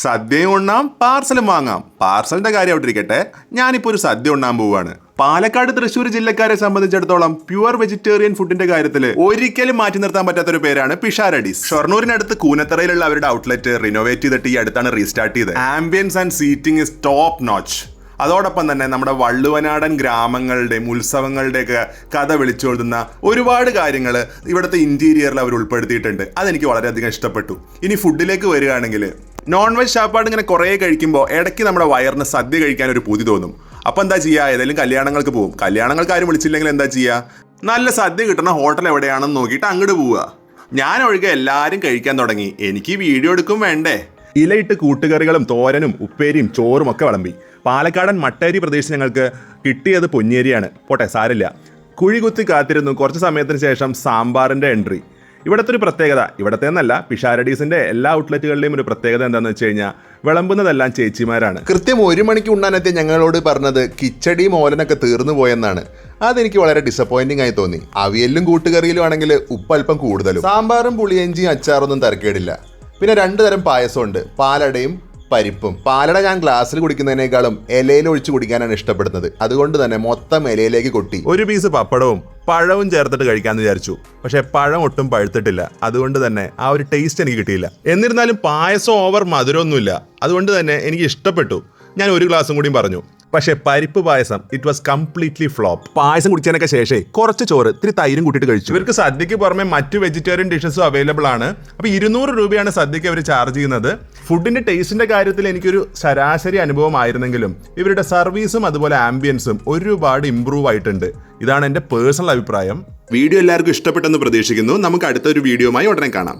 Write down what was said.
സദ്യയും ഉണ്ണാം, പാർസലും വാങ്ങാം. പാർസലിന്റെ കാര്യം ഔട്ടിരിക്കട്ടെ, ഞാനിപ്പോൾ ഒരു സദ്യ ഉണ്ണാൻ പോവാണ്. പാലക്കാട് തൃശ്ശൂർ ജില്ലക്കാരെ സംബന്ധിച്ചിടത്തോളം പ്യുവർ വെജിറ്റേറിയൻ ഫുഡിന്റെ കാര്യത്തിൽ ഒരിക്കലും മാറ്റി നിർത്താൻ പറ്റാത്തൊരു പേരാണ് പിഷാരഡീസ്. ഷൊർണൂരിനടുത്ത് കൂനത്തറയിലുള്ള അവരുടെ ഔട്ട്ലെറ്റ് റിനോവേറ്റ് ചെയ്തിട്ട് ഈ അടുത്താണ് റീസ്റ്റാർട്ട് ചെയ്തത്. Ambience and seating is top notch. അതോടൊപ്പം തന്നെ നമ്മുടെ വള്ളുവനാടൻ ഗ്രാമങ്ങളുടെയും ഉത്സവങ്ങളുടെയൊക്കെ കഥ വിളിച്ചോതുന്ന ഒരുപാട് കാര്യങ്ങൾ ഇവിടുത്തെ ഇന്റീരിയറിൽ അവർ ഉൾപ്പെടുത്തിയിട്ടുണ്ട്. അതെനിക്ക് വളരെയധികം ഇഷ്ടപ്പെട്ടു. ഇനി ഫുഡിലേക്ക് വരികയാണെങ്കിൽ, നോൺ വെജ് ഷാപ്പാട് ഇങ്ങനെ കുറേ കഴിക്കുമ്പോൾ ഇടയ്ക്ക് നമ്മുടെ വയറിന് സദ്യ കഴിക്കാൻ ഒരു പൂതി തോന്നും. അപ്പോൾ എന്താ ചെയ്യുക? ഏതെങ്കിലും കല്യാണങ്ങൾക്ക് പോകും. കല്യാണങ്ങൾക്ക് ആരും വിളിച്ചില്ലെങ്കിൽ എന്താ ചെയ്യുക? നല്ല സദ്യ കിട്ടുന്ന ഹോട്ടൽ എവിടെയാണെന്ന് നോക്കിയിട്ട് അങ്ങോട്ട് പോവുക. ഞാൻ ഒഴികെ എല്ലാവരും കഴിക്കാൻ തുടങ്ങി. എനിക്ക് വീഡിയോ എടുക്കും വേണ്ടേ? ഇലയിട്ട് കൂട്ടുകറികളും തോരനും ഉപ്പേരിയും ചോറും ഒക്കെ വിളമ്പി. പാലക്കാടൻ മട്ടേരി പ്രദേശത്ത് ഞങ്ങൾക്ക് കിട്ടിയത് പൊന്നിയേരിയാണ്. പോട്ടെ, സാരില്ല. കുഴി കുത്തി കാത്തിരുന്നു. കുറച്ച് സമയത്തിന് ശേഷം സാമ്പാറിൻ്റെ എൻട്രി. ഇവിടുത്തെ ഒരു പ്രത്യേകത, ഇവിടത്തെ എന്നല്ല, പിഷാരഡീസിൻ്റെ എല്ലാ ഔട്ട്ലെറ്റുകളിലെയും ഒരു പ്രത്യേകത എന്താണെന്ന് വെച്ച് കഴിഞ്ഞാൽ വിളമ്പുന്നതെല്ലാം ചേച്ചിമാരാണ്. കൃത്യം 1 മണിക്ക് ഉണ്ണാനെത്തിയ ഞങ്ങളോട് പറഞ്ഞത് കിച്ചടി മോലനൊക്കെ തീർന്നു പോയെന്നാണ്. അതെനിക്ക് വളരെ ഡിസപ്പോയിന്റിംഗ് ആയി തോന്നി. അവിയലിലും കൂട്ടുകറിയിലും ആണെങ്കിൽ ഉപ്പ് അല്പം കൂടുതലും. സാമ്പാറും പുളിയഞ്ചിയും അച്ചാറൊന്നും തരക്കേടില്ല. പിന്നെ 2 തരം പായസമുണ്ട്, പാലടയും പരിപ്പും. പാലട ഞാൻ ഗ്ലാസ്സിൽ കുടിക്കുന്നതിനേക്കാളും ഇലയിൽ ഒഴിച്ച് കുടിക്കാനാണ് ഇഷ്ടപ്പെടുന്നത്. അതുകൊണ്ട് തന്നെ മൊത്തം ഇലയിലേക്ക് കൊട്ടി ഒരു പീസ് പപ്പടവും പഴവും ചേർത്തിട്ട് കഴിക്കാമെന്ന് വിചാരിച്ചു. പക്ഷേ പഴം ഒട്ടും പഴുത്തിട്ടില്ല. അതുകൊണ്ട് തന്നെ ആ ഒരു ടേസ്റ്റ് എനിക്ക് കിട്ടിയില്ല. എന്നിരുന്നാലും പായസം ഓവർ മധുരമൊന്നുമില്ല. അതുകൊണ്ട് തന്നെ എനിക്ക് ഇഷ്ടപ്പെട്ടു. ഞാൻ ഒരു ഗ്ലാസും കൂടിയും പറഞ്ഞു. പക്ഷേ പരിപ്പ് പായസം ഇറ്റ് വാസ് കംപ്ലീറ്റ്ലി ഫ്ലോപ്പ്. പായസം കുടിച്ചതിനൊക്കെ ശേഷം കുറച്ച് ചോറ് ഇത്തിരി തൈരും കൂട്ടിയിട്ട് കഴിച്ചു. ഇവർക്ക് സദ്യക്ക് പുറമെ മറ്റു വെജിറ്റേറിയൻ ഡിഷസും അവൈലബിൾ ആണ്. അപ്പോൾ 200 രൂപയാണ് സദ്യക്ക് അവർ ചാർജ് ചെയ്യുന്നത്. ഫുഡിന്റെ ടേസ്റ്റിന്റെ കാര്യത്തിൽ എനിക്കൊരു ശരാശരി അനുഭവമായിരുന്നെങ്കിലും ഇവരുടെ സർവീസും അതുപോലെ ആംബിയൻസും ഒരുപാട് ഇമ്പ്രൂവ് ആയിട്ടുണ്ട്. ഇതാണ് എൻ്റെ പേഴ്സണൽ അഭിപ്രായം. വീഡിയോ എല്ലാവർക്കും ഇഷ്ടപ്പെട്ടെന്ന് പ്രതീക്ഷിക്കുന്നു. നമുക്ക് അടുത്തൊരു വീഡിയോയുമായി ഉടനെ കാണാം.